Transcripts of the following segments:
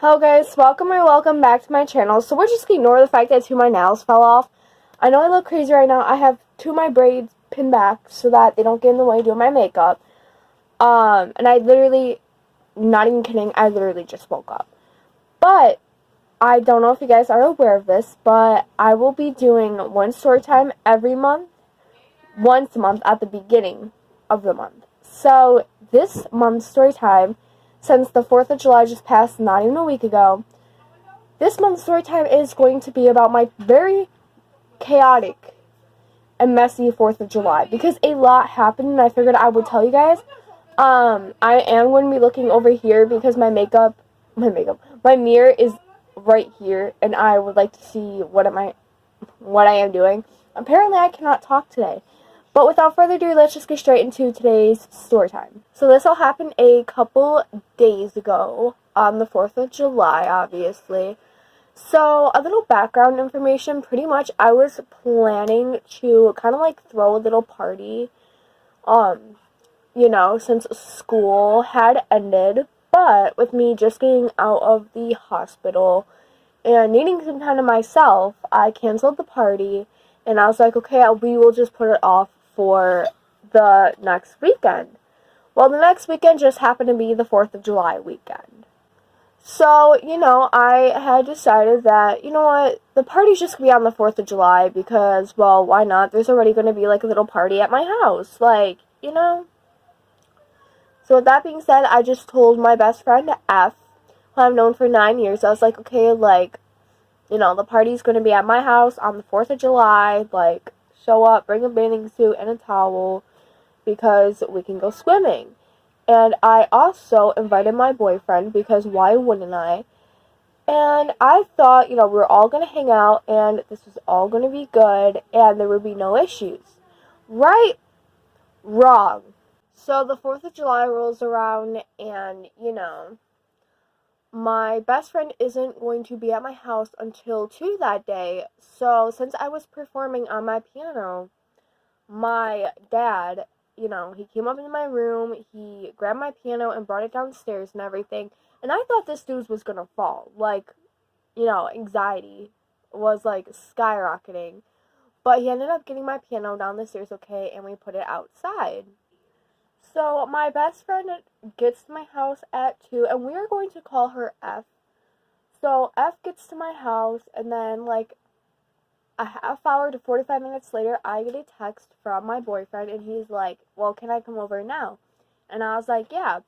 Hello guys, welcome back to my channel. So we're just gonna ignore the fact that two of my nails fell off. I know I look crazy right now. I have two of my braids pinned back so that they don't get in the way of doing my makeup. And I literally, not even kidding, I literally just woke up. But I don't know if you guys are aware of this, but I will be doing one story time every month, once a month at the beginning of the month. So this month's story time, since the 4th of July just passed not even a week ago, this month's story time is going to be about my very chaotic and messy 4th of July because a lot happened and I figured I would tell you guys. I am going to be looking over here because my mirror is right here and I would like to see what I am doing. Apparently I cannot talk today. But without further ado, let's just get straight into today's story time. So this all happened a couple days ago on the 4th of July, obviously. So, a little background information. Pretty much, I was planning to kind of like throw a little party, since school had ended. But with me just getting out of the hospital and needing some time to myself, I canceled the party. And I was like, okay, we will just put it off for the next weekend. Well, the next weekend just happened to be the 4th of July weekend. So, I had decided that, the party's just going to be on the 4th of July because, well, why not? There's already going to be, like, a little party at my house. So, with that being said, I just told my best friend, F, who I've known for 9 years. I was like, okay, the party's going to be at my house on the 4th of July. Show up, bring a bathing suit and a towel because we can go swimming. And I also invited my boyfriend because why wouldn't I? And I thought, we were all going to hang out and this was all going to be good and there would be no issues. Right? Wrong. So the 4th of July rolls around and, my best friend isn't going to be at my house until 2 that day. So since I was performing on my piano, my dad, he came up into my room, he grabbed my piano and brought it downstairs and everything. And I thought this dude was gonna fall. Anxiety was skyrocketing. But he ended up getting my piano down the stairs, okay, and we put it outside. So my best friend gets to my house at 2, and we are going to call her F. So F gets to my house, and then a half hour to 45 minutes later, I get a text from my boyfriend, and he's like, well, can I come over now? And I was like, yeah.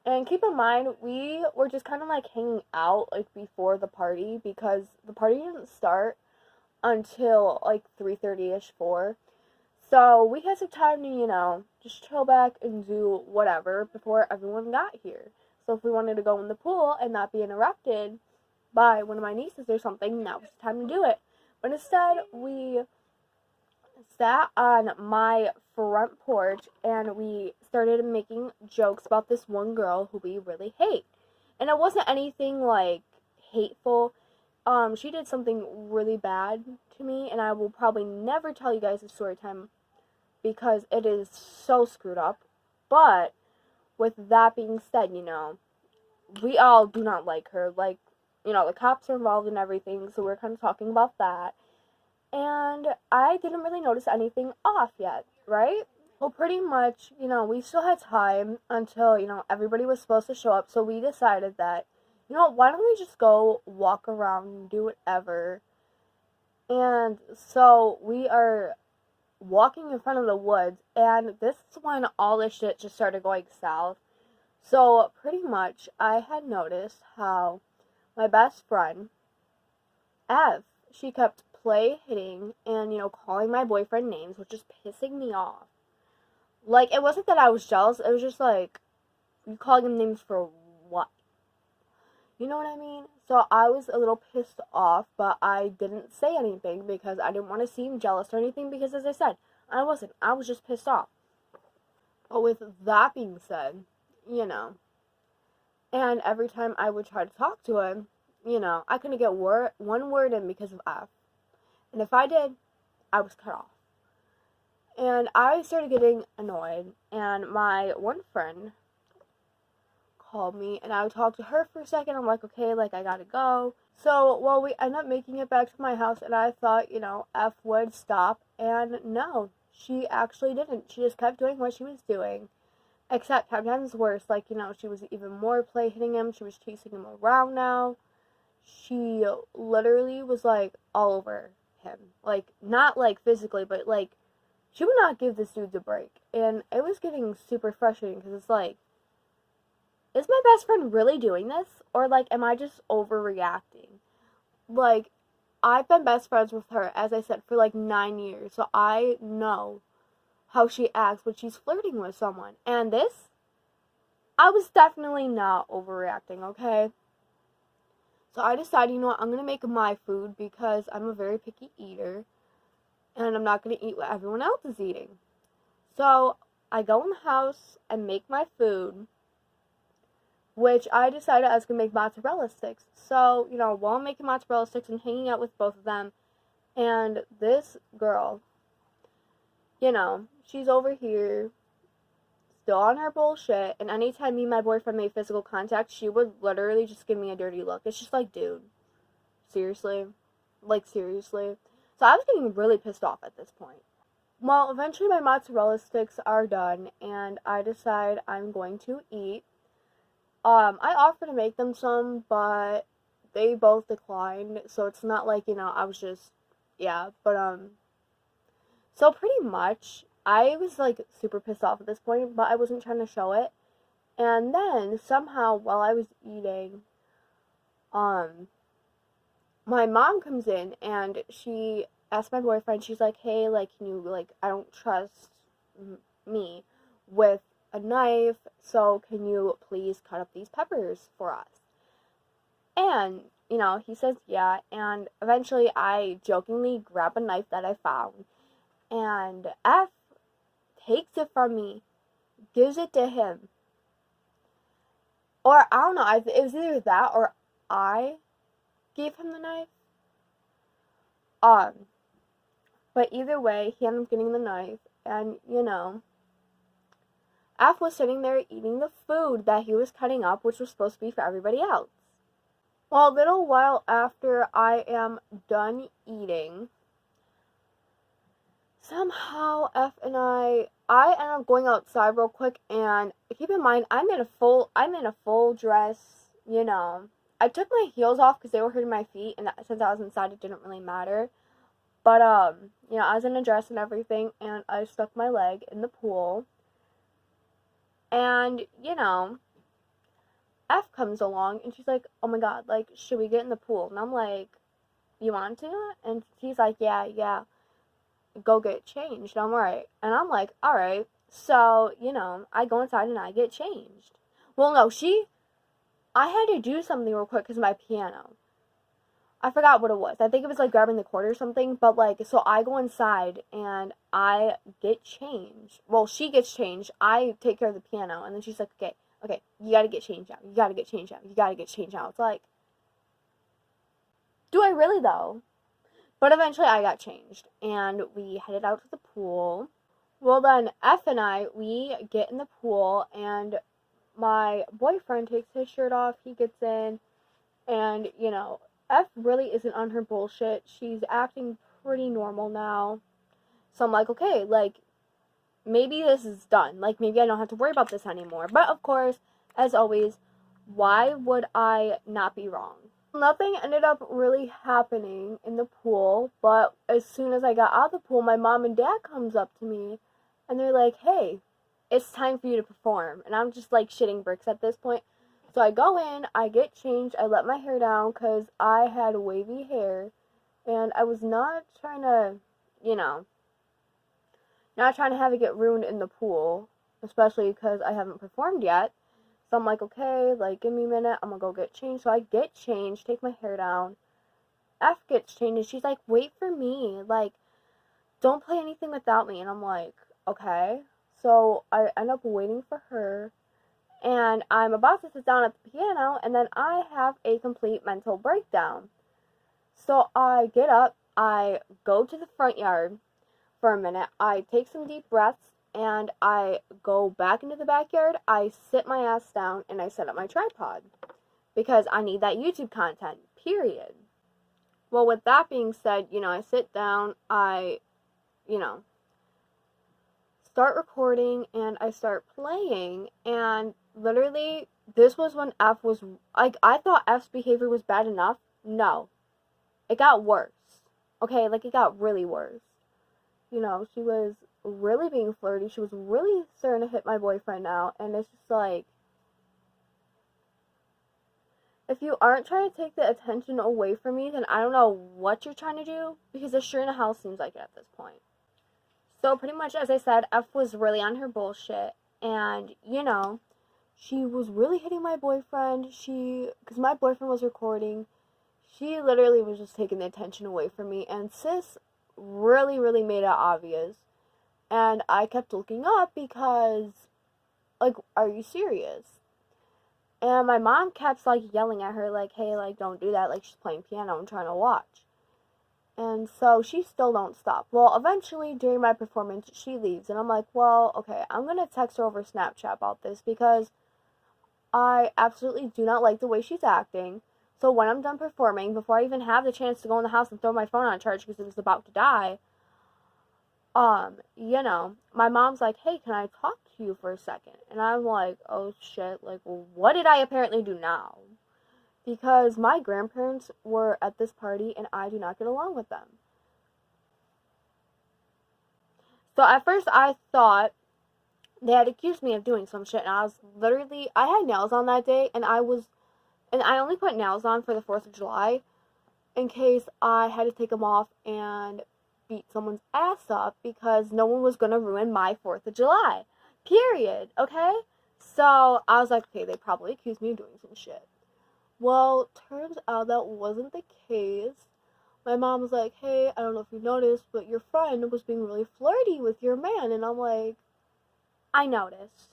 And keep in mind, we were just kind of hanging out before the party because the party didn't start until 3:30ish, 4. So we had some time to, just chill back and do whatever before everyone got here. So if we wanted to go in the pool and not be interrupted by one of my nieces or something, now was the time to do it. But instead, we sat on my front porch and we started making jokes about this one girl who we really hate. And it wasn't anything hateful. She did something really bad to me, and I will probably never tell you guys the story time because it is so screwed up. But with that being said, we all do not like her. The cops are involved in everything, so we're kind of talking about that. And I didn't really notice anything off yet, right? Well, pretty much, we still had time until, everybody was supposed to show up, so we decided that, why don't we just go walk around and do whatever. And so we are walking in front of the woods, and this is when all this shit just started going south. So pretty much, I had noticed how my best friend, F, she kept hitting and, calling my boyfriend names, which is pissing me off. It wasn't that I was jealous, it was just you calling him names for what? You know what I mean? So I was a little pissed off, but I didn't say anything because I didn't want to seem jealous or anything because, as I said, I wasn't. I was just pissed off. But with that being said, and every time I would try to talk to him, I couldn't get one word in because of F. And if I did, I was cut off. And I started getting annoyed. And my one friend called me, and I talked to her for a second. I'm like, okay, like, I gotta go. So, well, we end up making it back to my house, and I thought, F would stop, and no, she actually didn't. She just kept doing what she was doing, except 10 times worse. Like, she was even more play hitting him. She was chasing him around now. She literally was, like, all over him. Like, not, like, physically, but, like, she would not give this dude a break. And it was getting super frustrating, because it's like, is my best friend really doing this? Or, like, am I just overreacting? Like, I've been best friends with her, as I said, for, like, 9 years. So I know how she acts when she's flirting with someone. And this, I was definitely not overreacting, okay? So I decided, what, I'm going to make my food because I'm a very picky eater. And I'm not going to eat what everyone else is eating. So I go in the house and make my food, which I decided I was going to make mozzarella sticks. So, while I'm making mozzarella sticks and hanging out with both of them, and this girl, she's over here, still on her bullshit, and anytime me and my boyfriend made physical contact, she would literally just give me a dirty look. It's just like, dude, seriously? Like, seriously? So I was getting really pissed off at this point. Well, eventually my mozzarella sticks are done, and I decide I'm going to eat. I offered to make them some, but they both declined, so it's not like, I was just, yeah, but, so pretty much, I was, like, super pissed off at this point, but I wasn't trying to show it, and then, somehow, while I was eating, my mom comes in, and she asked my boyfriend, she's like, hey, like, can you, like, I don't trust me with a knife, so can you please cut up these peppers for us? And, he says yeah, and eventually I jokingly grab a knife that I found, and F takes it from me, gives it to him. Or, I don't know, it was either that or I gave him the knife. But either way, he ended up getting the knife, and, F was sitting there eating the food that he was cutting up, which was supposed to be for everybody else. Well, a little while after I am done eating, somehow F and I end up going outside real quick, and keep in mind, I'm in a full dress, I took my heels off because they were hurting my feet, and since I was inside, it didn't really matter. But, I was in a dress and everything, and I stuck my leg in the pool. And, F comes along, and she's like, oh my god, like, should we get in the pool? And I'm like, you want to? And she's like, yeah, go get changed. I'm alright. And I'm like, alright. So, I go inside and I get changed. Well, no, I had to do something real quick because of my piano. I forgot what it was. I think it was, like, grabbing the cord or something. But, like, so I go inside and I get changed. Well, she gets changed. I take care of the piano. And then she's like, okay, you gotta get changed out. You gotta get changed out. You gotta get changed out. It's like, do I really, though? But eventually I got changed. And we headed out to the pool. Well, then F and I, we get in the pool. And my boyfriend takes his shirt off. He gets in. And, F really isn't on her bullshit. She's acting pretty normal now. So I'm like, okay, like, maybe this is done. Like, maybe I don't have to worry about this anymore. But, of course, as always, why would I not be wrong? Nothing ended up really happening in the pool. But as soon as I got out of the pool, my mom and dad comes up to me. And they're like, hey, it's time for you to perform. And I'm just, like, shitting bricks at this point. So I go in, I get changed, I let my hair down because I had wavy hair, and I was not trying to, not trying to have it get ruined in the pool, especially because I haven't performed yet. So I'm like, okay, like, give me a minute, I'm gonna go get changed. So I get changed, take my hair down, F gets changed, and she's like, wait for me, like, don't play anything without me. And I'm like, okay. So I end up waiting for her. And I'm about to sit down at the piano, and then I have a complete mental breakdown. So I get up, I go to the front yard for a minute, I take some deep breaths, and I go back into the backyard, I sit my ass down and I set up my tripod because I need that YouTube content, period. Well, with that being said, I sit down, I, you know, start recording and I start playing, and literally this was when F was like, I thought F's behavior was bad enough. No, it got worse. Okay, like it got really worse. She was really being flirty. She was really starting to hit my boyfriend now, and it's just like, if you aren't trying to take the attention away from me, then I don't know what you're trying to do, because it sure in the hell seems like it at this point. So pretty much, as I said, F was really on her bullshit, and, she was really hitting my boyfriend. Because my boyfriend was recording, she literally was just taking the attention away from me, and sis really, really made it obvious. And I kept looking up because, like, are you serious? And my mom kept, like, yelling at her, like, hey, like, don't do that. Like, she's playing piano and trying to watch. And so she still don't stop. Well, eventually, during my performance, she leaves. And I'm like, well, okay, I'm going to text her over Snapchat about this because I absolutely do not like the way she's acting. So when I'm done performing, before I even have the chance to go in the house and throw my phone on charge because it was about to die, my mom's like, hey, can I talk to you for a second? And I'm like, oh shit, like, what did I apparently do now? Because my grandparents were at this party and I do not get along with them. So at first I thought they had accused me of doing some shit, and I had nails on that day, and I only put nails on for the 4th of July in case I had to take them off and beat someone's ass up, because no one was going to ruin my 4th of July. Period. Okay? So I was like, okay, they probably accused me of doing some shit. Well, turns out that wasn't the case. My mom was like, hey, I don't know if you noticed, but your friend was being really flirty with your man. And I'm like, I noticed,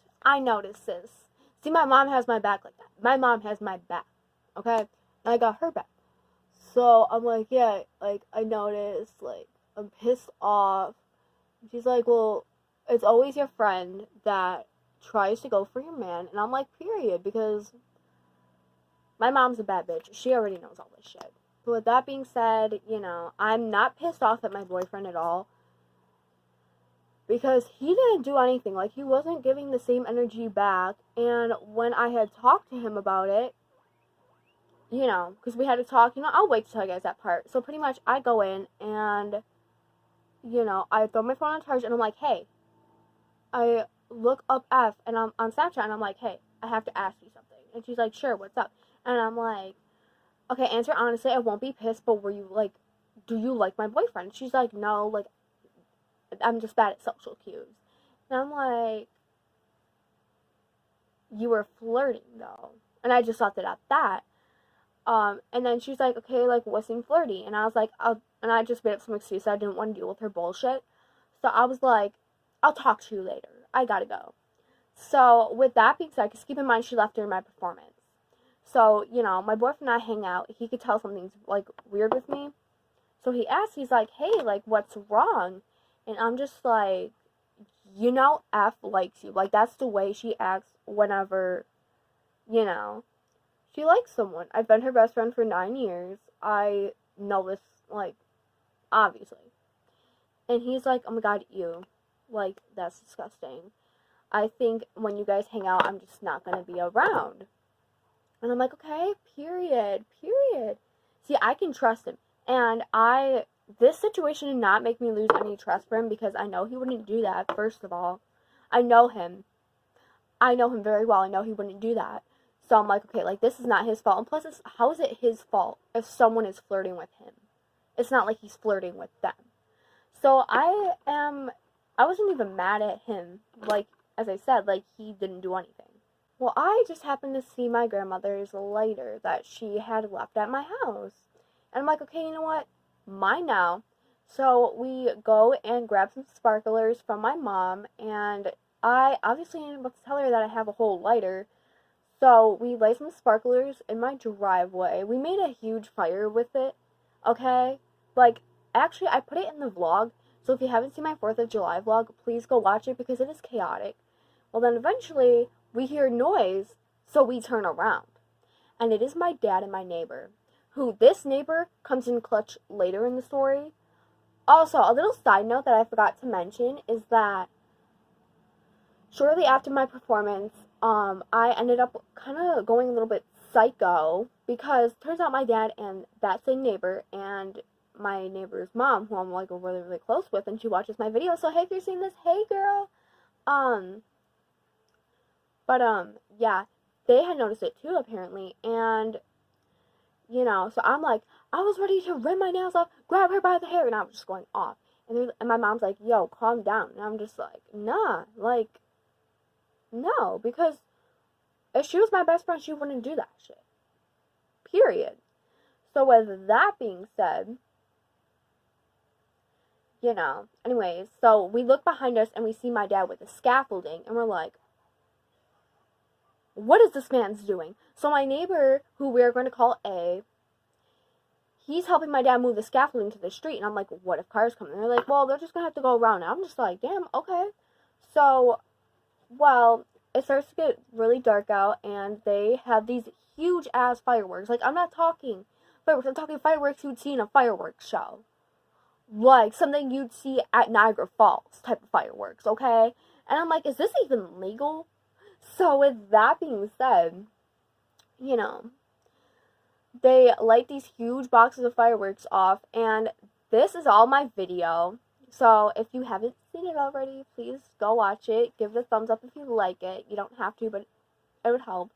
sis. See, my mom has my back like that. My mom has my back. Okay? And I got her back. So I'm like, yeah, like, I noticed, like, I'm pissed off. She's like, well, it's always your friend that tries to go for your man. And I'm like, period, because my mom's a bad bitch. She already knows all this shit. But with that being said, I'm not pissed off at my boyfriend at all, because he didn't do anything. Like, he wasn't giving the same energy back. And when I had talked to him about it, because we had to talk, I'll wait to tell you guys that part. So pretty much I go in and, I throw my phone on charge and I'm like, hey, I look up F and I'm on Snapchat and I'm like, hey, I have to ask you something. And she's like, sure, what's up? And I'm like, okay, answer honestly, I won't be pissed, but do you like my boyfriend? She's like, no, like, I'm just bad at social cues. And I'm like, you were flirting, though. And I just left it at that. And then she's like, okay, like, what seemed flirty? And I was like, and I just made up some excuse. I didn't want to deal with her bullshit. So I was like, I'll talk to you later. I gotta go. So with that being said, because keep in mind, she left during my performance. So, my boyfriend and I hang out. He could tell something's, like, weird with me. So he asked, he's like, hey, like, what's wrong? And I'm just like, F likes you. Like, that's the way she acts whenever, she likes someone. I've been her best friend for 9 years. I know this, like, obviously. And he's like, oh my god, ew. Like, that's disgusting. I think when you guys hang out, I'm just not going to be around. And I'm like, okay, period. See, I can trust him. And this situation did not make me lose any trust for him, because I know he wouldn't do that, first of all. I know him. I know him very well. I know he wouldn't do that. So I'm like, okay, like, this is not his fault. And plus, how is it his fault if someone is flirting with him? It's not like he's flirting with them. So I wasn't even mad at him. Like, as I said, like, he didn't do anything. Well, I just happened to see my grandmother's lighter that she had left at my house. And I'm like, okay, you know what? Mine now. So we go and grab some sparklers from my mom, and I obviously ain't about to tell her that I have a whole lighter. So we light some sparklers in my driveway. We made a huge fire with it, okay? Like, actually, I put it in the vlog. So if you haven't seen my 4th of July vlog, please go watch it because it is chaotic. Well, then eventually we hear noise, so we turn around. And it is my dad and my neighbor, who this neighbor comes in clutch later in the story. Also, a little side note that I forgot to mention is that shortly after my performance, I ended up kind of going a little bit psycho because turns out my dad and that same neighbor and my neighbor's mom, who I'm like really, really close with, and she watches my video. So hey, if you're seeing this, hey girl. Yeah, they had noticed it too apparently, and you know, so I'm like, I was ready to rip my nails off, grab her by the hair, and I was just going off. And my mom's like, yo, calm down. And I'm just like, nah, like, no, because if she was my best friend, she wouldn't do that shit. Period. So with that being said, you know, anyways, so we look behind us and we see my dad with the scaffolding, and we're like, what is this man's doing? So my neighbor, who we're going to call A, he's helping my dad move the scaffolding to the street, and I'm like, what if cars come? And they're like, well, they're just going to have to go around. And I'm just like, damn, okay. So, well, it starts to get really dark out, and they have these huge-ass fireworks. Like, I'm not talking fireworks. I'm talking fireworks you'd see in a fireworks show. Like, something you'd see at Niagara Falls type of fireworks, okay? And I'm like, is this even legal? So, with that being said, you know, they light these huge boxes of fireworks off, and this is all my video. So if you haven't seen it already, please go watch it. Give it a thumbs up if you like it. You don't have to, but it would help.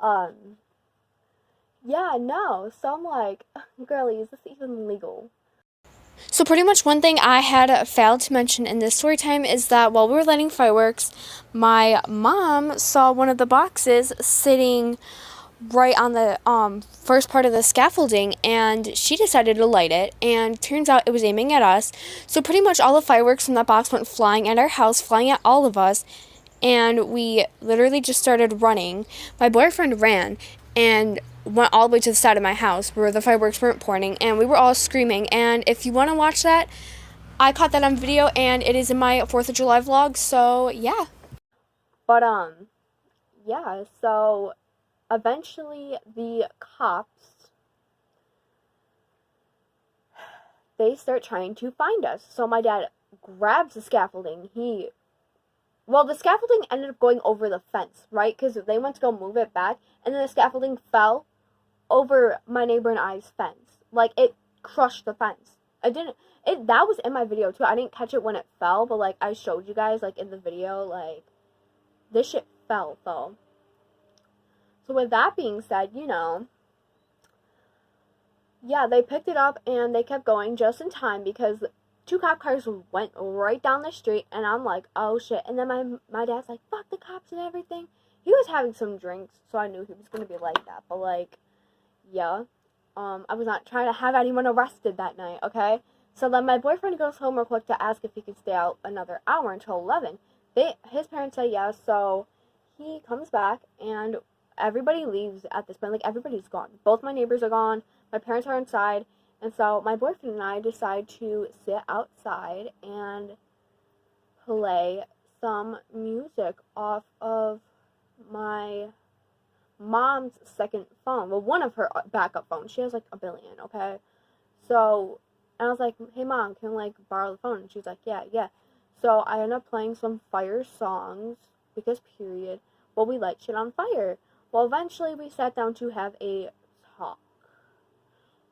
Yeah, no. So I'm like, girlie, is this even legal? So pretty much one thing I had failed to mention in this story time is that while we were lighting fireworks, my mom saw one of the boxes sitting right on the first part of the scaffolding, and she decided to light it, and turns out it was aiming at us. So pretty much all the fireworks from that box went flying at our house, flying at all of us, and we literally just started running. My boyfriend ran and went all the way to the side of my house where the fireworks weren't pointing, and we were all screaming. And if you want to watch that, I caught that on video, and it is in my 4th of July vlog, so yeah. But yeah, so eventually the cops, they start trying to find us. So my dad grabs the scaffolding. The scaffolding ended up going over the fence, right? Because they went to go move it back, and then the scaffolding fell over my neighbor and I's fence. Like, it crushed the fence. That was in my video too. I didn't catch it when it fell, but like I showed you guys like in the video, like this shit fell though. So with that being said, you know, yeah, they picked it up and they kept going just in time because 2 cop cars went right down the street, and I'm like, oh shit. And then my dad's like, fuck the cops and everything. He was having some drinks, so I knew he was going to be like that. But like, yeah, I was not trying to have anyone arrested that night, okay? So then my boyfriend goes home real quick to ask if he could stay out another hour until 11. His parents say yes, so he comes back, and everybody leaves at this point. Like, everybody's gone. Both my neighbors are gone. My parents are inside. And so my boyfriend and I decide to sit outside and play some music off of my mom's second phone. Well, one of her backup phones. She has like a billion, okay? So, and I was like, hey mom, can I like borrow the phone? And she's like, yeah. So I ended up playing some fire songs because period. Well, we light shit on fire. Well, eventually we sat down to have a talk.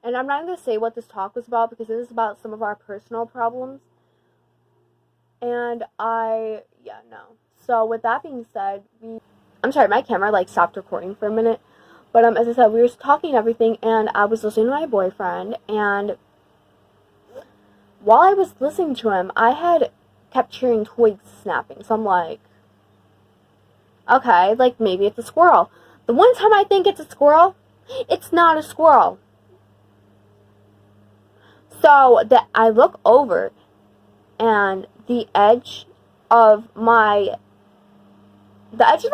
And I'm not going to say what this talk was about because it was about some of our personal problems. And no. So with that being said, I'm sorry, my camera like stopped recording for a minute. But as I said, we were talking and everything, and I was listening to my boyfriend, and while I was listening to him, I had kept hearing twigs snapping. So I'm like, okay, like maybe it's a squirrel. The one time I think it's a squirrel, it's not a squirrel. So I look over, and the edge of the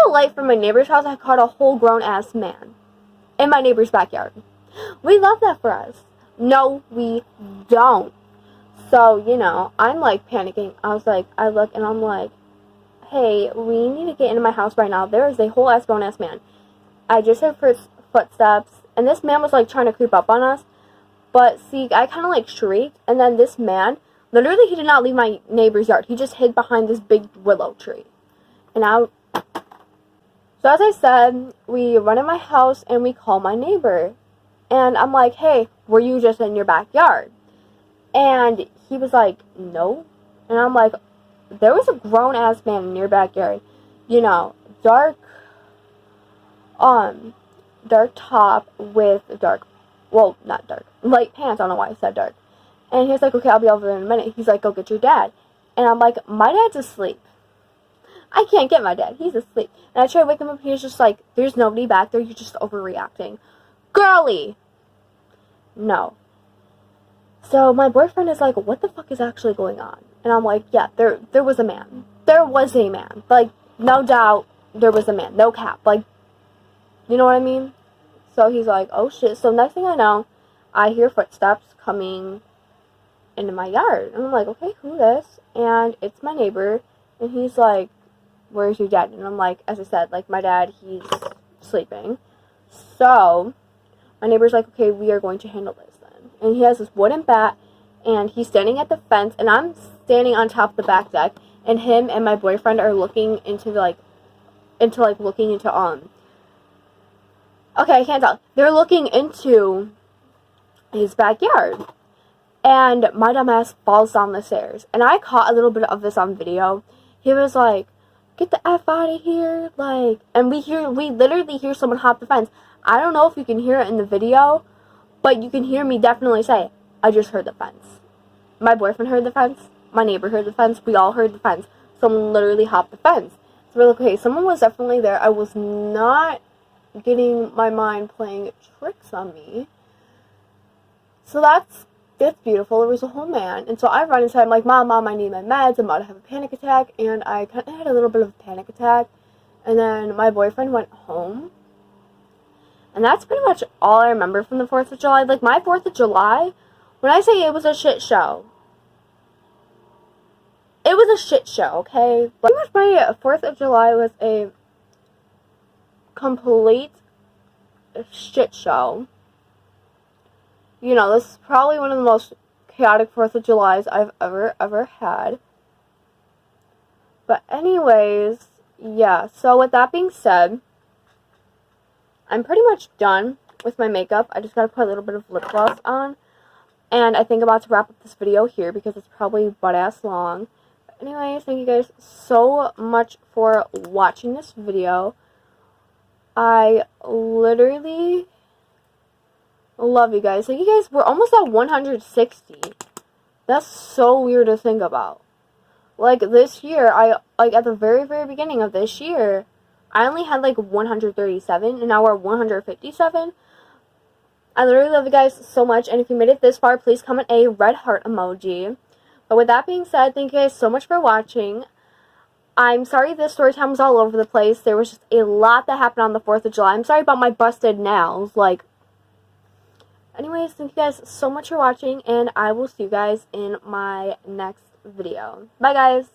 light from my neighbor's house, I caught a whole grown-ass man in my neighbor's backyard. We love that for us. No, we don't. So, you know, I'm like panicking. I look and I'm like, hey, we need to get into my house right now. There is a whole ass grown ass man. I just heard footsteps, and this man was like trying to creep up on us. But see, I kind of like shrieked, and then this man, literally, he did not leave my neighbor's yard. He just hid behind this big willow tree. And so as I said, we run in my house and we call my neighbor. And I'm like, hey, were you just in your backyard? And he was like, no. And I'm like, there was a grown ass man in your backyard. You know, dark top with not dark, light pants. I don't know why I said dark. And he was like, okay, I'll be over there in a minute. He's like, go get your dad. And I'm like, my dad's asleep. I can't get my dad. He's asleep. And I try to wake him up. He's just like, there's nobody back there. You're just overreacting. Girly! No. So my boyfriend is like, what the fuck is actually going on? And I'm like, yeah, there was a man. There was a man. Like, no doubt, there was a man. No cap. Like, you know what I mean? So he's like, oh shit. So next thing I know, I hear footsteps coming into my yard. And I'm like, okay, who this? And it's my neighbor. And he's like, where's your dad? And I'm like, as I said, like, my dad, he's sleeping. So my neighbor's like, okay, we are going to handle this then. And he has this wooden bat, and he's standing at the fence, and I'm standing on top of the back deck, and him and my boyfriend are looking into okay, I can't tell. They're looking into his backyard. And my dumbass falls down the stairs. And I caught a little bit of this on video. He was like, get the F out of here. Like, and we literally hear someone hop the fence. I don't know if you can hear it in the video, but you can hear me definitely say, I just heard the fence. My boyfriend heard the fence. My neighbor heard the fence. We all heard the fence. Someone literally hopped the fence. So we're like, okay, someone was definitely there. I was not getting my mind playing tricks on me. So that's beautiful. There was a whole man. And so I run inside. I'm like, Mom, I need my meds. I'm about to have a panic attack. And I kind of had a little bit of a panic attack. And then my boyfriend went home. And that's pretty much all I remember from the 4th of July. Like, my 4th of July, when I say it was a shit show, it was a shit show, okay? But pretty much my 4th of July was a complete shit show. You know, this is probably one of the most chaotic 4th of Julys I've ever had. But anyways, yeah. So with that being said, I'm pretty much done with my makeup. I just gotta put a little bit of lip gloss on. And I think I'm about to wrap up this video here because it's probably butt-ass long. But anyways, thank you guys so much for watching this video. I literally love you guys. Like, you guys, we're almost at 160. That's so weird to think about. Like, this year, at the very, very beginning of this year, I only had, like, 137, and now we're at 157. I literally love you guys so much, and if you made it this far, please comment a red heart emoji. But with that being said, thank you guys so much for watching. I'm sorry this story time was all over the place. There was just a lot that happened on the 4th of July. I'm sorry about my busted nails, like... Anyways, thank you guys so much for watching, and I will see you guys in my next video. Bye, guys!